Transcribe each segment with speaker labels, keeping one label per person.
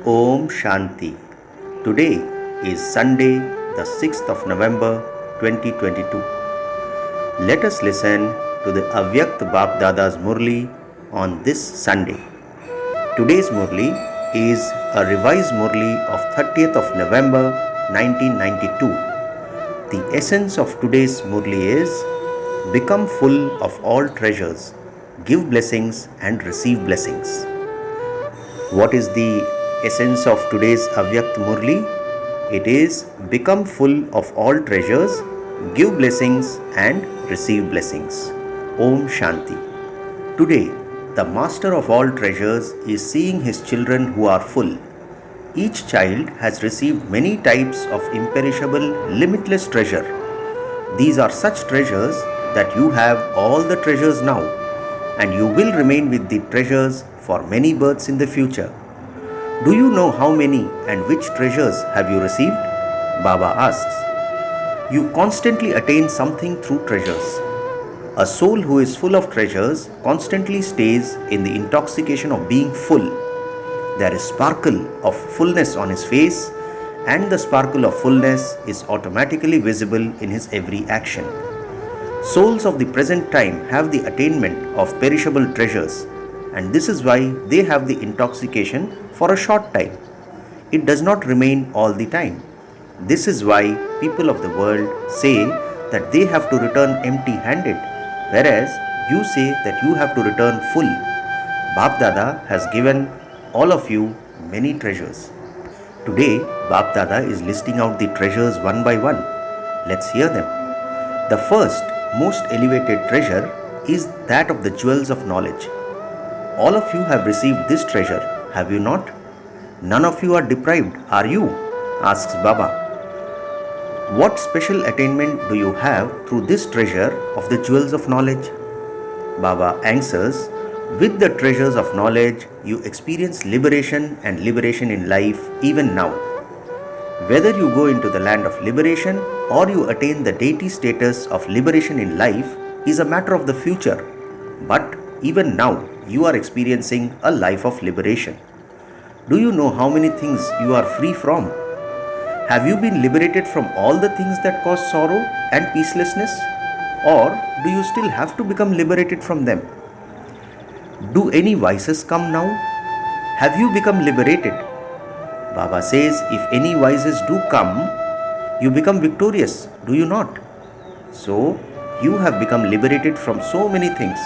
Speaker 1: Om Shanti. Today is Sunday, the 6th of November 2022. Let us listen to the Avakta Bap Dada's Murli on this Sunday. Today's Murli is a revised Murli of 30th of November 1992. The essence of today's Murli is: become full of all treasures, give blessings and receive blessings. What is the essence of today's Avakta Murli? It is: become full of all treasures, give blessings and receive blessings. Om Shanti. Today, the master of all treasures is seeing his children who are full. Each child has received many types of imperishable, limitless treasure. These are such treasures that you have all the treasures now, and you will remain with the treasures for many births in the future. Do you know how many and which treasures have you received? Baba asks. You constantly attain something through treasures. A soul who is full of treasures constantly stays in the intoxication of being full. There is sparkle of fullness on his face, and the sparkle of fullness is automatically visible in his every action. Souls of the present time have the attainment of perishable treasures, and this is why they have the intoxication for a short time. It does not remain all the time. This is why people of the world say that they have to return empty-handed, whereas you say that you have to return full. Bap Dada has given all of you many treasures. Today, Bap Dada is listing out the treasures one by one. Let's hear them. The first, most elevated treasure is that of the jewels of knowledge. All of you have received this treasure, have you not? None of you are deprived, are you? Asks Baba. What special attainment do you have through this treasure of the jewels of knowledge? Baba answers, with the treasures of knowledge, you experience liberation and liberation in life even now. Whether you go into the land of liberation or you attain the deity status of liberation in life is a matter of the future. But even now, you are experiencing a life of liberation. Do you know how many things you are free from? Have you been liberated from all the things that cause sorrow and peacelessness? Or do you still have to become liberated from them? Do any vices come now? Have you become liberated? Baba says, if any vices do come, you become victorious, do you not? So, you have become liberated from so many things.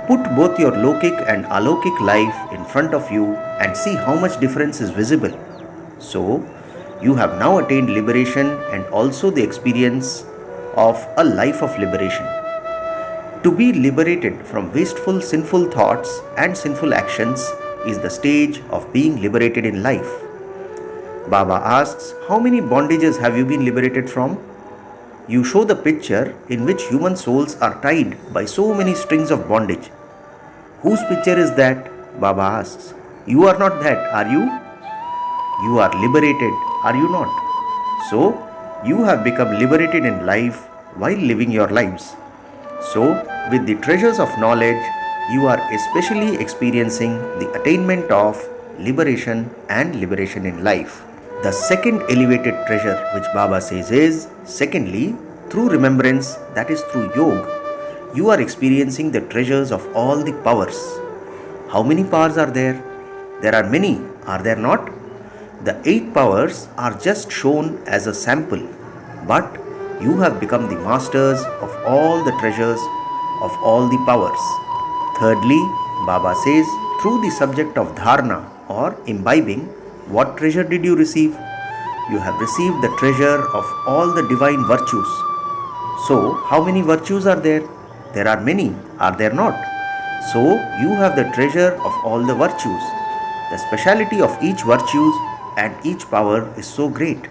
Speaker 1: Put both your Lokik and Alokik life in front of you and see how much difference is visible. So, you have now attained liberation and also the experience of a life of liberation. To be liberated from wasteful, sinful thoughts and sinful actions is the stage of being liberated in life. Baba asks, how many bondages have you been liberated from? You show the picture in which human souls are tied by so many strings of bondage. Whose picture is that? Baba asks. You are not that, are you? You are liberated, are you not? So, you have become liberated in life while living your lives. So, with the treasures of knowledge, you are especially experiencing the attainment of liberation and liberation in life. The second elevated treasure which Baba says is, secondly, through remembrance, that is through yoga, you are experiencing the treasures of all the powers. How many powers are there? There are many, are there not? The 8 powers are just shown as a sample, but you have become the masters of all the treasures of all the powers. Thirdly, Baba says, through the subject of dharana or imbibing, what treasure did you receive? You have received the treasure of all the divine virtues. So, how many virtues are there? There are many, are there not? So, you have the treasure of all the virtues. The speciality of each virtue and each power is so great.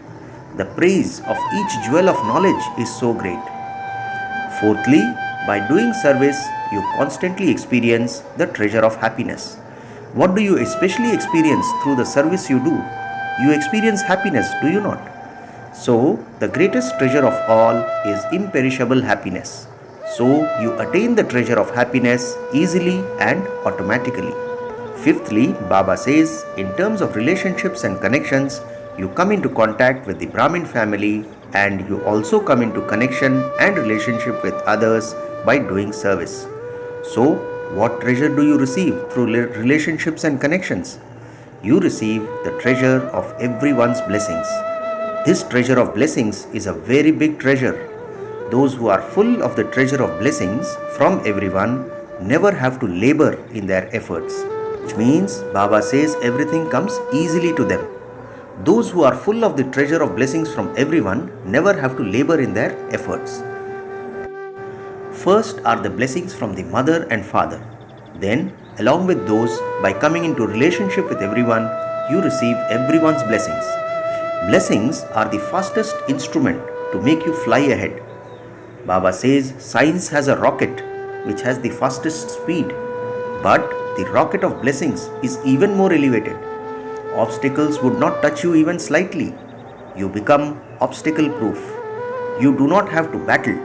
Speaker 1: The praise of each jewel of knowledge is so great. Fourthly, by doing service, you constantly experience the treasure of happiness. What do you especially experience through the service you do? You experience happiness, do you not? So, the greatest treasure of all is imperishable happiness. So, you attain the treasure of happiness easily and automatically. Fifthly, Baba says, in terms of relationships and connections, you come into contact with the Brahmin family and you also come into connection and relationship with others by doing service. So, what treasure do you receive through relationships and connections? You receive the treasure of everyone's blessings. This treasure of blessings is a very big treasure. Those who are full of the treasure of blessings from everyone never have to labor in their efforts, which means Baba says everything comes easily to them. Those who are full of the treasure of blessings from everyone never have to labor in their efforts. First are the blessings from the mother and father. Then, along with those, by coming into relationship with everyone, you receive everyone's blessings. Blessings are the fastest instrument to make you fly ahead. Baba says science has a rocket which has the fastest speed, but the rocket of blessings is even more elevated. Obstacles would not touch you even slightly. You become obstacle proof. You do not have to battle,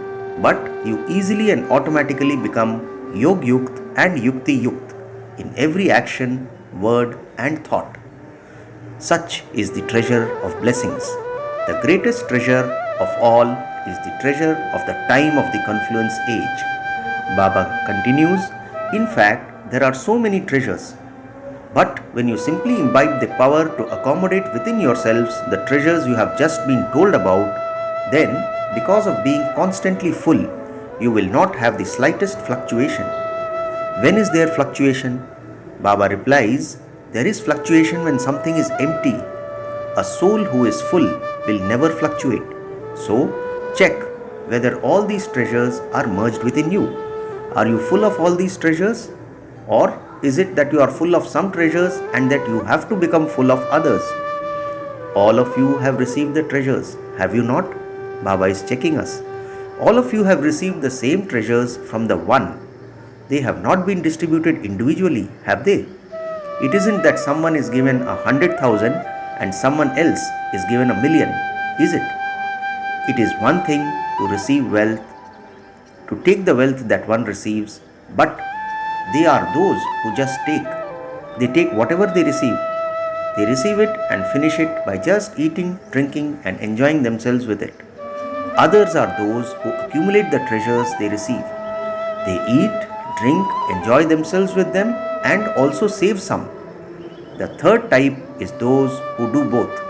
Speaker 1: but you easily and automatically become Yog Yukt and Yukti Yukt in every action, word and thought. Such is the treasure of blessings. The greatest treasure of all is the treasure of the time of the confluence age. Baba continues, in fact, there are so many treasures. But when you simply imbibe the power to accommodate within yourselves the treasures you have just been told about, then, because of being constantly full, you will not have the slightest fluctuation. When is there fluctuation? Baba replies, there is fluctuation when something is empty. A soul who is full will never fluctuate. So, check whether all these treasures are merged within you. Are you full of all these treasures? Or is it that you are full of some treasures and that you have to become full of others? All of you have received the treasures, have you not? Baba is checking us. All of you have received the same treasures from the One. They have not been distributed individually, have they? It isn't that someone is given 100,000 and someone else is given 1,000,000, is it? It is one thing to receive wealth, to take the wealth that one receives, but they are those who just take. They take whatever they receive. They receive it and finish it by just eating, drinking and enjoying themselves with it. Others are those who accumulate the treasures they receive. They eat, drink, enjoy themselves with them and also save some. The third type is those who do both.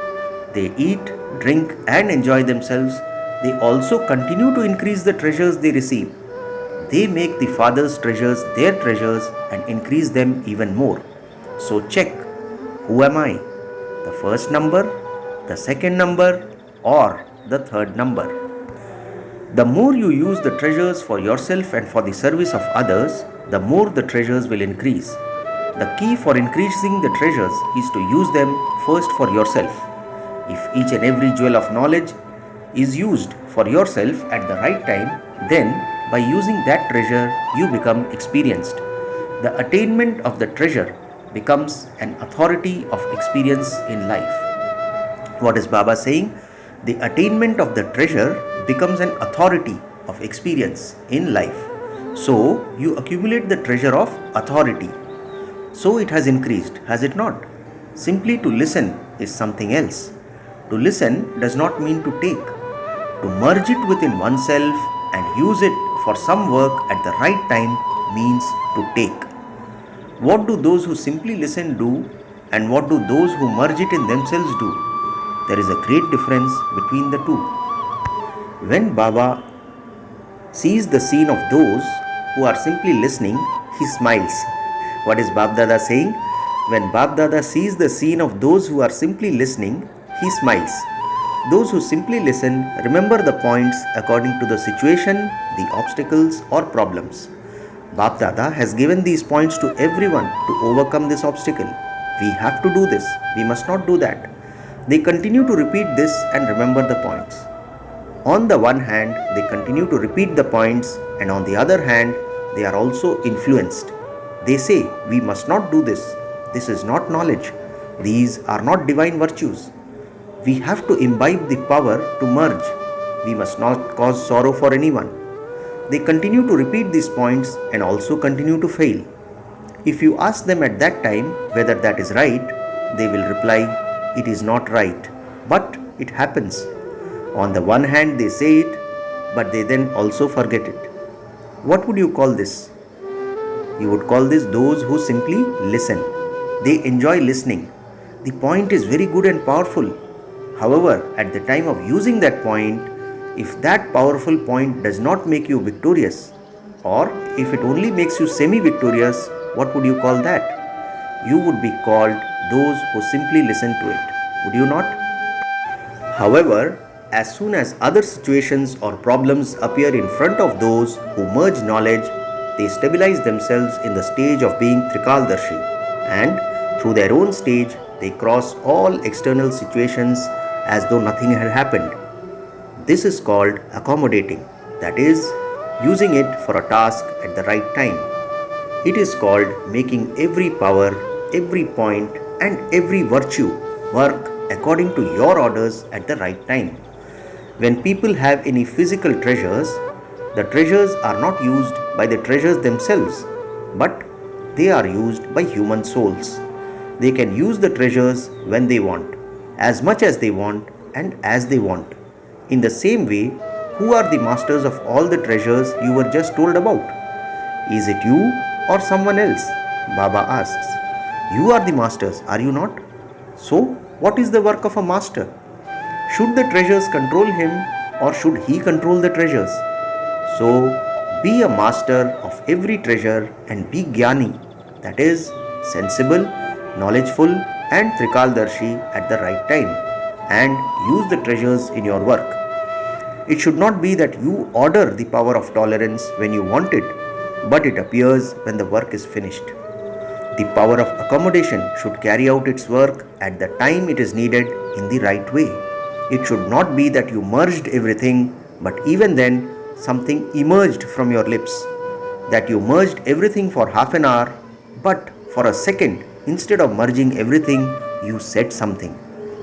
Speaker 1: They eat, drink and enjoy themselves. They also continue to increase the treasures they receive. They make the Father's treasures their treasures and increase them even more. So check, who am I? The first number, the second number or the third number? The more you use the treasures for yourself and for the service of others, the more the treasures will increase. The key for increasing the treasures is to use them first for yourself. If each and every jewel of knowledge is used for yourself at the right time, then by using that treasure, you become experienced. The attainment of the treasure becomes an authority of experience in life. What is Baba saying? The attainment of the treasure becomes an authority of experience in life. So, you accumulate the treasure of authority. So it has increased, has it not? Simply to listen is something else. To listen does not mean to take. To merge it within oneself and use it for some work at the right time means to take. What do those who simply listen do and what do those who merge it in themselves do? There is a great difference between the two. When Baba sees the scene of those who are simply listening, he smiles. What is Bab Dada saying? When Bab Dada sees the scene of those who are simply listening, he smiles. Those who simply listen remember the points according to the situation, the obstacles or problems. Bab Dada has given these points to everyone to overcome this obstacle. We have to do this. We must not do that. They continue to repeat this and remember the points. On the one hand, they continue to repeat the points and on the other hand, they are also influenced. They say, we must not do this. This is not knowledge. These are not divine virtues. We have to imbibe the power to merge. We must not cause sorrow for anyone. They continue to repeat these points and also continue to fail. If you ask them at that time whether that is right, they will reply, "It is not right, but it happens." On the one hand, they say it, but they then also forget it. What would you call this? You would call this those who simply listen. They enjoy listening. The point is very good and powerful. However, at the time of using that point, if that powerful point does not make you victorious, or if it only makes you semi-victorious, what would you call that? You would be called those who simply listen to it, would you not? However, as soon as other situations or problems appear in front of those who merge knowledge, they stabilize themselves in the stage of being Trikaldarshi, and through their own stage, they cross all external situations as though nothing had happened. This is called accommodating, that is, using it for a task at the right time. It is called making every power, every point, and every virtue work according to your orders at the right time. When people have any physical treasures, the treasures are not used by the treasures themselves, but they are used by human souls. They can use the treasures when they want, as much as they want, and as they want. In the same way, who are the masters of all the treasures you were just told about? Is it you or someone else? Baba asks. You are the masters, are you not? So, what is the work of a master? Should the treasures control him, or should he control the treasures? So, be a master of every treasure and be Jnani, that is, sensible, knowledgeful, and Trikaldarshi at the right time, and use the treasures in your work. It should not be that you order the power of tolerance when you want it, but it appears when the work is finished. The power of accommodation should carry out its work at the time it is needed in the right way. It should not be that you merged everything, but even then something emerged from your lips. That you merged everything for half an hour, but for a second, instead of merging everything, you said something.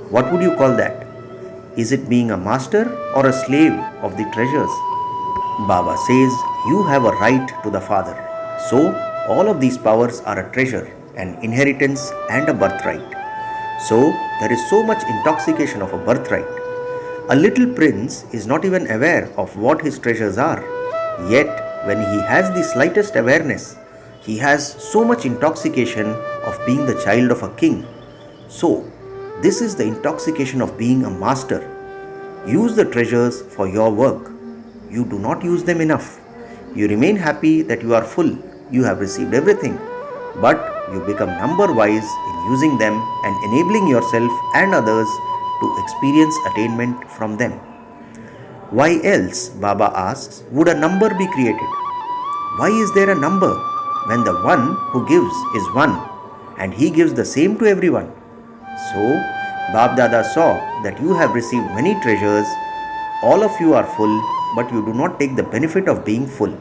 Speaker 1: What would you call that? Is it being a master or a slave of the treasures? Baba says you have a right to the Father. So, all of these powers are a treasure, an inheritance, and a birthright. So, there is so much intoxication of a birthright. A little prince is not even aware of what his treasures are. Yet, when he has the slightest awareness, he has so much intoxication of being the child of a king. So, this is the intoxication of being a master. Use the treasures for your work. You do not use them enough. You remain happy that you are full. You have received everything. But you become number-wise in using them and enabling yourself and others to experience attainment from them. Why else, Baba asks, would a number be created? Why is there a number when the one who gives is one and he gives the same to everyone? So, Bab Dada saw that you have received many treasures, all of you are full, but you do not take the benefit of being full.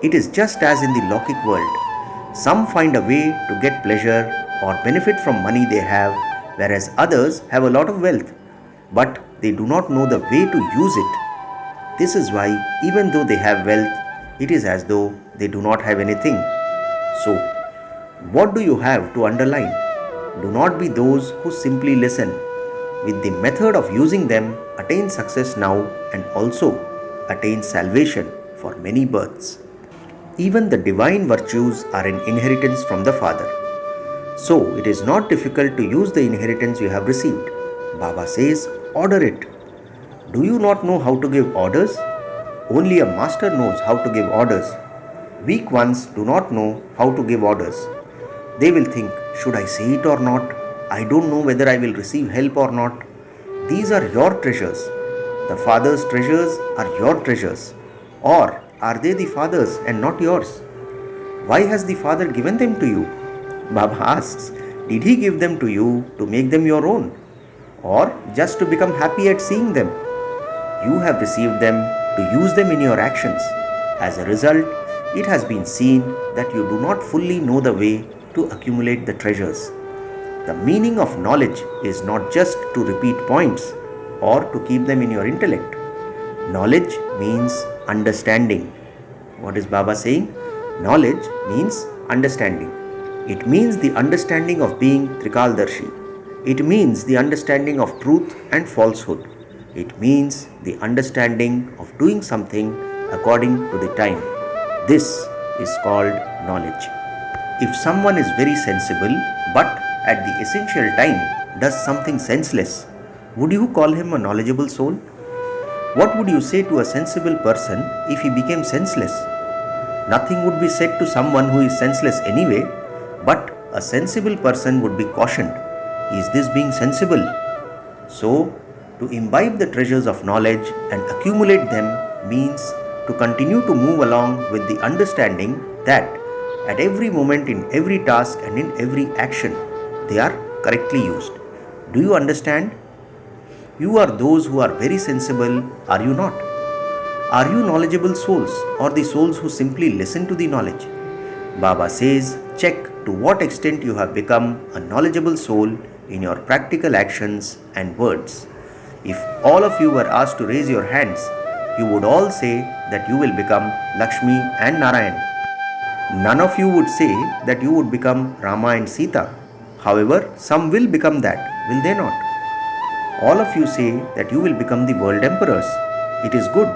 Speaker 1: It is just as in the Lokik world. Some find a way to get pleasure or benefit from money they have, whereas others have a lot of wealth, but they do not know the way to use it. This is why, even though they have wealth, it is as though they do not have anything. So, what do you have to underline? Do not be those who simply listen. With the method of using them, attain success now and also attain salvation for many births. Even the divine virtues are an inheritance from the Father. So, it is not difficult to use the inheritance you have received. Baba says, order it. Do you not know how to give orders? Only a master knows how to give orders. Weak ones do not know how to give orders. They will think, should I say it or not? I don't know whether I will receive help or not. These are your treasures. The Father's treasures are your treasures. Or are they the Father's and not yours? Why has the Father given them to you? Baba asks, did he give them to you to make them your own? Or just to become happy at seeing them? You have received them to use them in your actions. As a result, it has been seen that you do not fully know the way to accumulate the treasures. The meaning of knowledge is not just to repeat points or to keep them in your intellect. Knowledge means understanding. What is Baba saying? Knowledge means understanding. It means the understanding of being Trikaldarshi. It means the understanding of truth and falsehood. It means the understanding of doing something according to the time. This is called knowledge. If someone is very sensible but at the essential time does something senseless, would you call him a knowledgeable soul? What would you say to a sensible person if he became senseless? Nothing would be said to someone who is senseless anyway, but a sensible person would be cautioned. Is this being sensible? So, to imbibe the treasures of knowledge and accumulate them means to continue to move along with the understanding that at every moment, in every task and in every action, they are correctly used. Do you understand? You are those who are very sensible, are you not? Are you knowledgeable souls or the souls who simply listen to the knowledge? Baba says, check to what extent you have become a knowledgeable soul in your practical actions and words. If all of you were asked to raise your hands, you would all say that you will become Lakshmi and Narayan. None of you would say that you would become Rama and Sita. However, some will become that, will they not? All of you say that you will become the world emperors. It is good.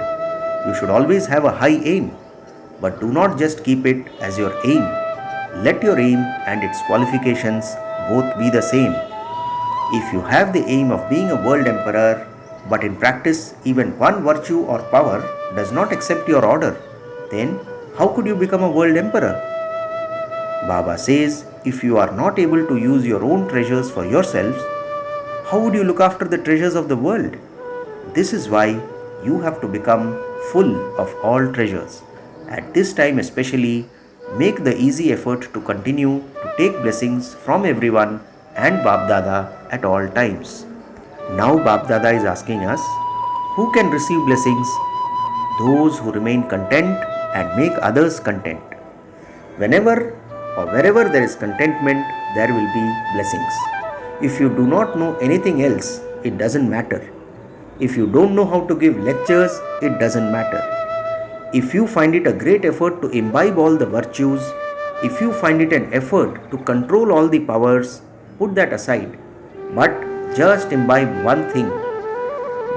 Speaker 1: You should always have a high aim. But do not just keep it as your aim. Let your aim and its qualifications both be the same. If you have the aim of being a world emperor, but in practice even one virtue or power does not accept your order, then how could you become a world emperor? Baba says, if you are not able to use your own treasures for yourselves, how would you look after the treasures of the world? This is why you have to become full of all treasures. At this time especially, make the easy effort to continue to take blessings from everyone and Bap Dada at all times. Now Bap Dada is asking us, who can receive blessings? Those who remain content and make others content. Whenever or wherever there is contentment, there will be blessings. If you do not know anything else, it doesn't matter. If you don't know how to give lectures, it doesn't matter. If you find it a great effort to imbibe all the virtues, if you find it an effort to control all the powers, put that aside. But just imbibe one thing.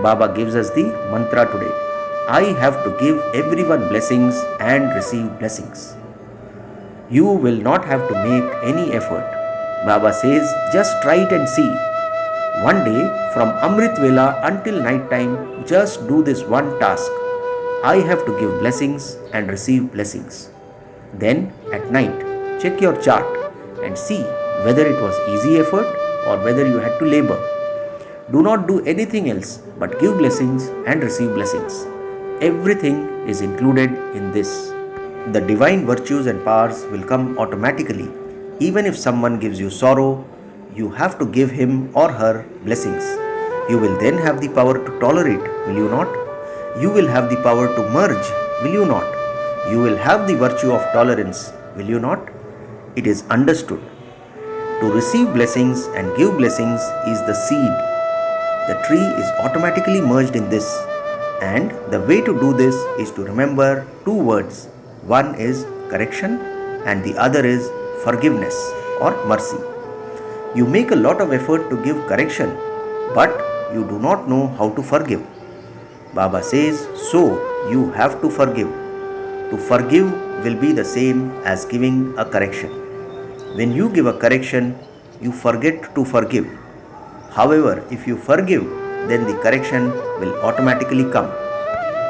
Speaker 1: Baba gives us the mantra today. I have to give everyone blessings and receive blessings. You will not have to make any effort. Baba says, just try it and see. One day, from Amrit Vela until night time, just do this one task. I have to give blessings and receive blessings. Then, at night, check your chart and see whether it was easy effort or whether you had to labor. Do not do anything else but give blessings and receive blessings. Everything is included in this. The divine virtues and powers will come automatically. Even if someone gives you sorrow, you have to give him or her blessings. You will then have the power to tolerate, will you not? You will have the power to merge, will you not? You will have the virtue of tolerance, will you not? It is understood. To receive blessings and give blessings is the seed. The tree is automatically merged in this. And the way to do this is to remember two words. One is correction and the other is forgiveness or mercy. You make a lot of effort to give correction, but you do not know how to forgive. Baba says, so you have to forgive. To forgive will be the same as giving a correction. When you give a correction, you forget to forgive. However, if you forgive, then the correction will automatically come.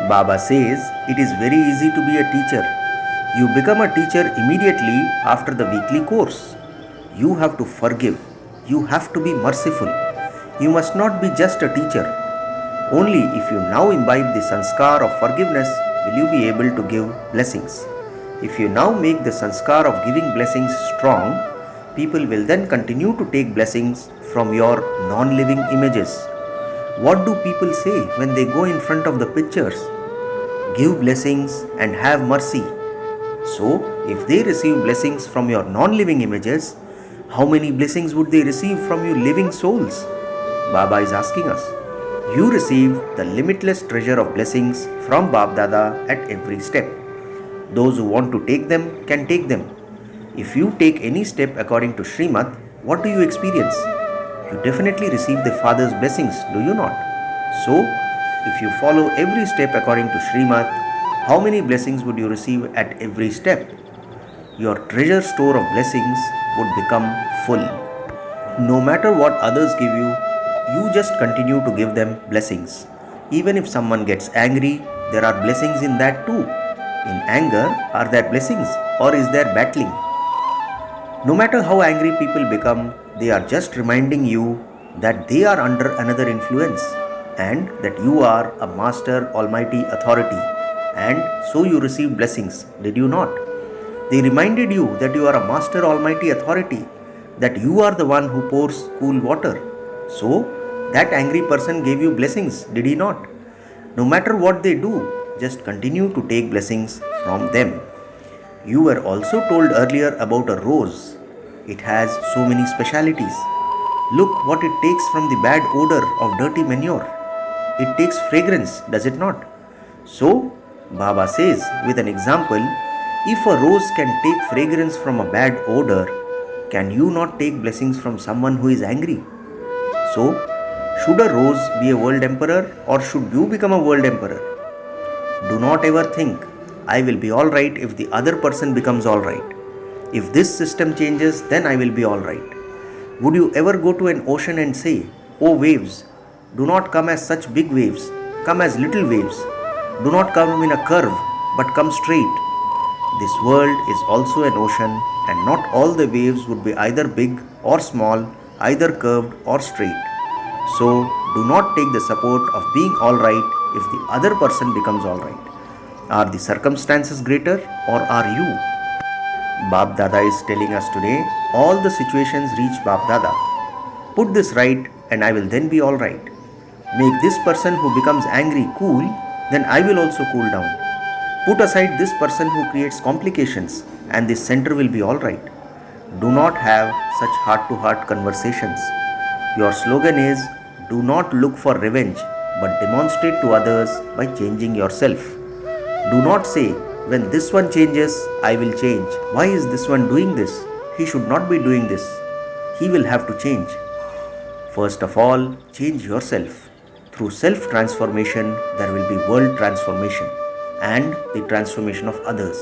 Speaker 1: Baba says, it is very easy to be a teacher. You become a teacher immediately after the weekly course. You have to forgive. You have to be merciful. You must not be just a teacher. Only if you now imbibe the sanskar of forgiveness will you be able to give blessings. If you now make the sanskar of giving blessings strong, people will then continue to take blessings from your non-living images. What do people say when they go in front of the pictures? Give blessings and have mercy. So, if they receive blessings from your non-living images, how many blessings would they receive from you living souls? Baba is asking us. You receive the limitless treasure of blessings from Bap Dada at every step. Those who want to take them can take them. If you take any step according to Srimad, what do you experience? You definitely receive the Father's blessings, do you not? So, if you follow every step according to Srimad, how many blessings would you receive at every step? Your treasure store of blessings would become full. No matter what others give you, you just continue to give them blessings. Even if someone gets angry, there are blessings in that too. In anger, are there blessings or is there battling? No matter how angry people become, they are just reminding you that they are under another influence and that you are a master almighty authority, and so you receive blessings, did you not? They reminded you that you are a master almighty authority, that you are the one who pours cool water. So, that angry person gave you blessings, did he not? No matter what they do, just continue to take blessings from them. You were also told earlier about a rose. It has so many specialities. Look what it takes from the bad odor of dirty manure. It takes fragrance, does it not? So, Baba says with an example, if a rose can take fragrance from a bad odor, can you not take blessings from someone who is angry? So, should a rose be a world emperor or should you become a world emperor? Do not ever think, I will be alright if the other person becomes alright. If this system changes, then I will be alright. Would you ever go to an ocean and say, oh waves, do not come as such big waves, come as little waves. Do not come in a curve, but come straight. This world is also an ocean, and not all the waves would be either big or small, either curved or straight. So, do not take the support of being alright if the other person becomes alright. Are the circumstances greater or are you? Bap Dada is telling us today, all the situations reach Bap Dada. Put this right and I will then be alright. Make this person who becomes angry cool, then I will also cool down. Put aside this person who creates complications and this center will be alright. Do not have such heart-to-heart conversations. Your slogan is, do not look for revenge but demonstrate to others by changing yourself. Do not say, when this one changes, I will change. Why is this one doing this? He should not be doing this. He will have to change. First of all, change yourself. Through self-transformation, there will be world transformation and the transformation of others.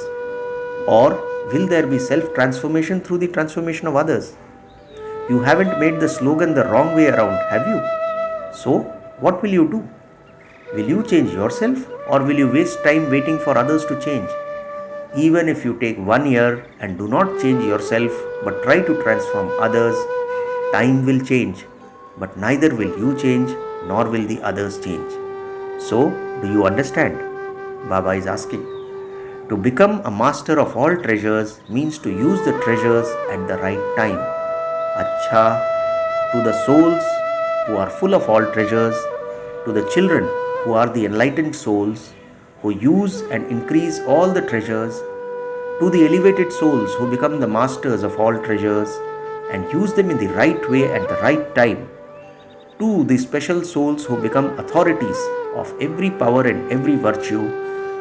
Speaker 1: Or will there be self-transformation through the transformation of others? You haven't made the slogan the wrong way around, have you? So, what will you do? Will you change yourself or will you waste time waiting for others to change? Even if you take 1 year and do not change yourself but try to transform others, time will change, but neither will you change nor will the others change. So, do you understand? Baba is asking. To become a master of all treasures means to use the treasures at the right time. Acha, to the souls who are full of all treasures, to the children who are the enlightened souls, who use and increase all the treasures, to the elevated souls who become the masters of all treasures and use them in the right way at the right time, to the special souls who become authorities of every power and every virtue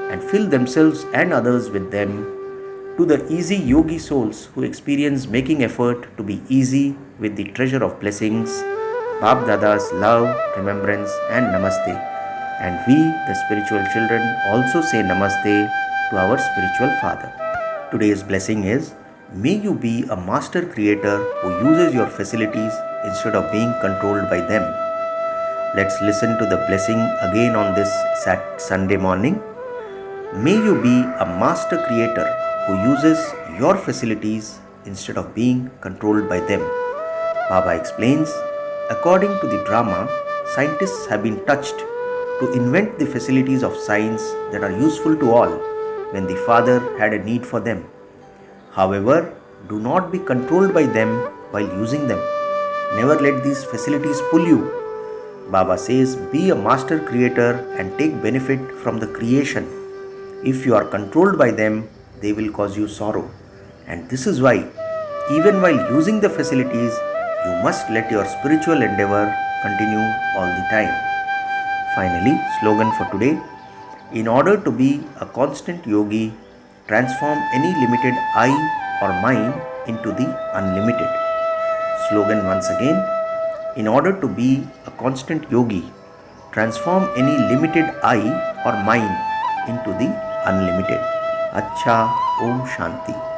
Speaker 1: and fill themselves and others with them, to the easy yogi souls who experience making effort to be easy with the treasure of blessings, Bap Dada's love, remembrance and namaste. And we, the spiritual children, also say namaste to our spiritual father. Today's blessing is, may you be a master creator who uses your facilities instead of being controlled by them. Let's listen to the blessing again on this Sunday morning. May you be a master creator who uses your facilities instead of being controlled by them. Baba explains, according to the drama, scientists have been touched to invent the facilities of science that are useful to all when the Father had a need for them. However, do not be controlled by them while using them. Never let these facilities pull you. Baba says, be a master creator and take benefit from the creation. If you are controlled by them, they will cause you sorrow. And this is why, even while using the facilities, you must let your spiritual endeavor continue all the time. Finally, slogan for today. In order to be a constant yogi, transform any limited I or mind into the unlimited. Slogan once again: in order to be a constant yogi, transform any limited I or mind into the unlimited. Acha, Om Shanti.